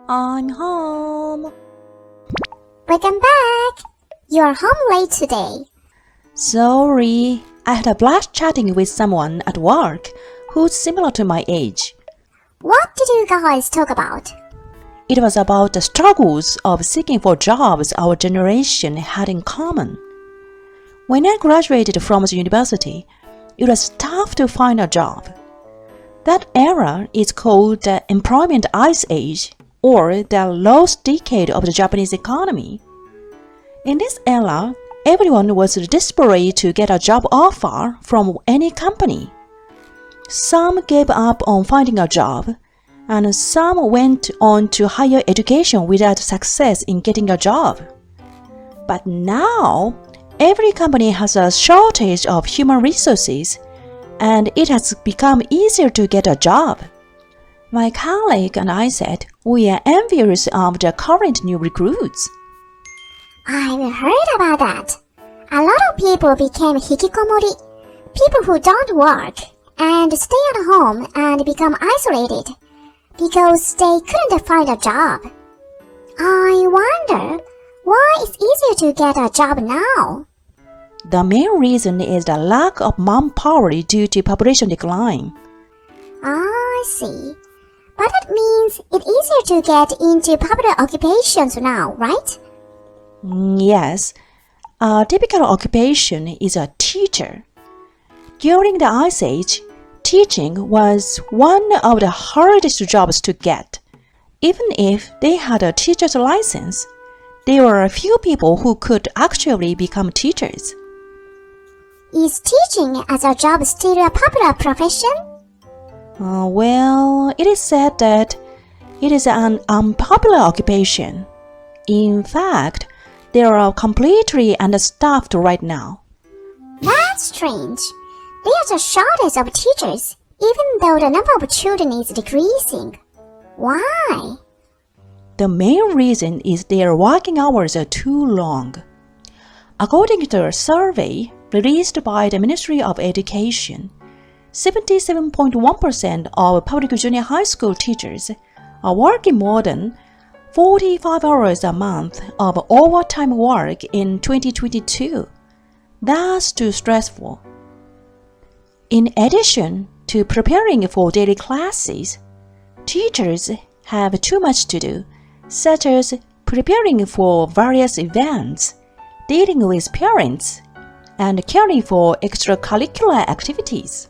I'm home. Welcome back. You're home late today. Sorry, I had a blast chatting with someone at work who's similar to my age. What did you guys talk about? It was about the struggles of seeking for jobs our generation had in common. When I graduated from the university, it was tough to find a job. That era is called the Employment Ice Age, or the lost decade of the Japanese economy. In this era, everyone was desperate to get a job offer from any company. Some gave up on finding a job, and some went on to higher education without success in getting a job. But now, every company has a shortage of human resources, and it has become easier to get a job. My colleague and I said we are envious of the current new recruits. I've heard about that. A lot of people became hikikomori, people who don't work and stay at home and become isolated because they couldn't find a job. I wonder why it's easier to get a job now. The main reason is the lack of manpower due to population decline. I see. But that means it's easier to get into popular occupations now, right? Yes. A typical occupation is a teacher. During the Ice Age, teaching was one of the hardest jobs to get. Even if they had a teacher's license, there were a few people who could actually become teachers. Is teaching as a job still a popular profession? Well, it is said that it is an unpopular occupation. In fact, they are completely understaffed right now. That's strange. There's a shortage of teachers, even though the number of children is decreasing. Why? The main reason is their working hours are too long. According to a survey released by the Ministry of Education, 77.1% of public junior high school teachers are working more than 45 hours a month of overtime work in 2022. That's too stressful. In addition to preparing for daily classes, teachers have too much to do, such as preparing for various events, dealing with parents, and caring for extracurricular activities.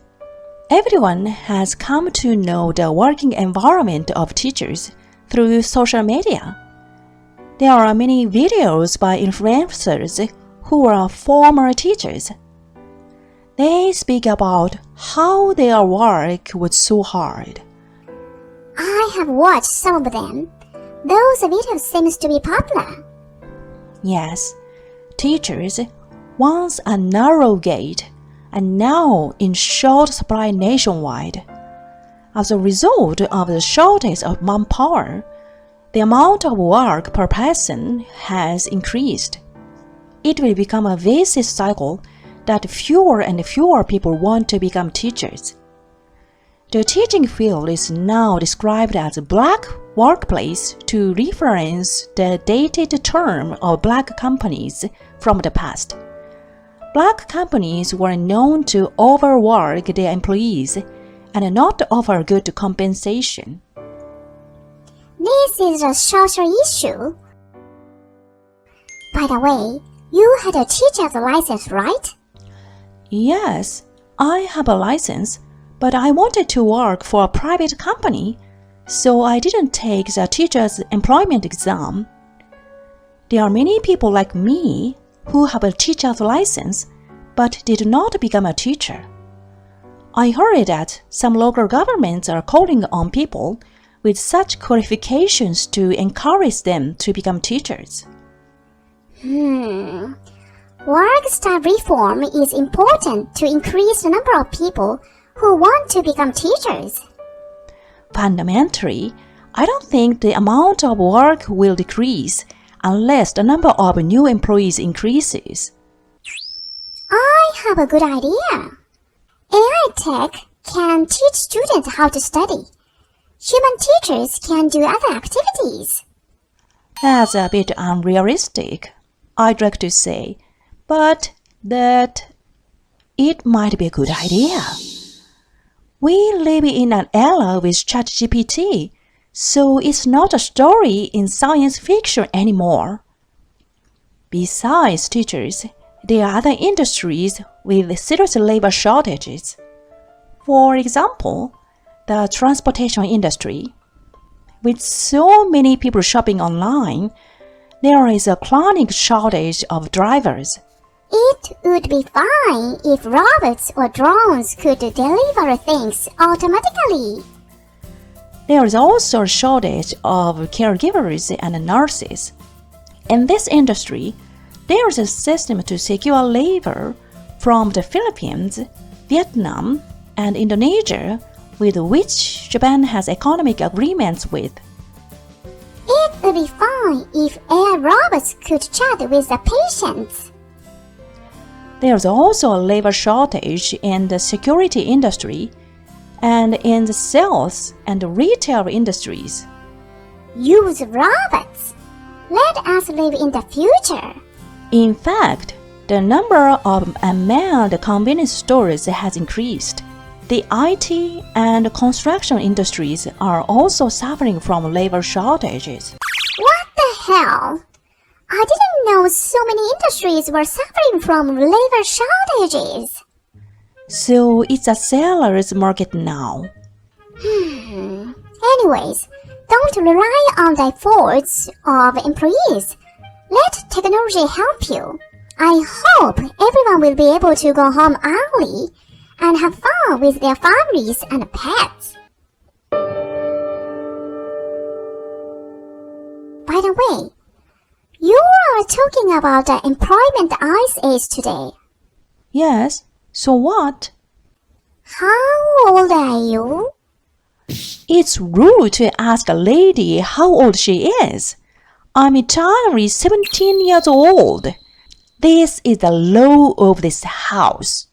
Everyone has come to know the working environment of teachers through social media. There are many videos by influencers who are former teachers. They speak about how their work was so hard. I have watched some of them. Those videos seem to be popular. Yes, teachers, once a narrow gauge, are now in short supply nationwide. As a result of the shortage of manpower, the amount of work per person has increased. It will become a vicious cycle that fewer and fewer people want to become teachers. The teaching field is now described as a black workplace to reference the dated term of black companies from the past. Black companies were known to overwork their employees and not offer good compensation. This is a social issue. By the way, you had a teacher's license, right? Yes, I have a license, but I wanted to work for a private company, so I didn't take the teacher's employment exam. There are many people like me who have a teacher's license but did not become a teacher. I heard that some local governments are calling on people with such qualifications to encourage them to become teachers. Work-style reform is important to increase the number of people who want to become teachers. Fundamentally, I don't think the amount of work will decrease unless the number of new employees increases. I have a good idea. AI tech can teach students how to study. Human teachers can do other activities. That's a bit unrealistic, I'd like to say, but that it might be a good idea. We live in an era with ChatGPT, so it's not a story in science fiction anymore. Besides teachers, there are other industries with serious labor shortages. For example, the transportation industry. With so many people shopping online, there is a chronic shortage of drivers. It would be fine if robots or drones could deliver things automatically. There is also a shortage of caregivers and nurses. In this industry, there is a system to secure labor from the Philippines, Vietnam, and Indonesia, with which Japan has economic agreements with. It would be fine if AI robots could chat with the patients. There's also a labor shortage in the security industry and in the sales and retail industries. Use robots. Let us live in the future. In fact, the number of unmanned convenience stores has increased. The IT and construction industries are also suffering from labor shortages. What the hell? I didn't know so many industries were suffering from labor shortages. So it's a seller's market now. Anyways, don't rely on the efforts of employees. Let technology help you. I hope everyone will be able to go home early and have fun with their families and pets. By the way, you are talking about the employment ice age today. Yes, so what? How old are you? It's rude to ask a lady how old she is. I'm eternally 17 years old. This is the law of this house.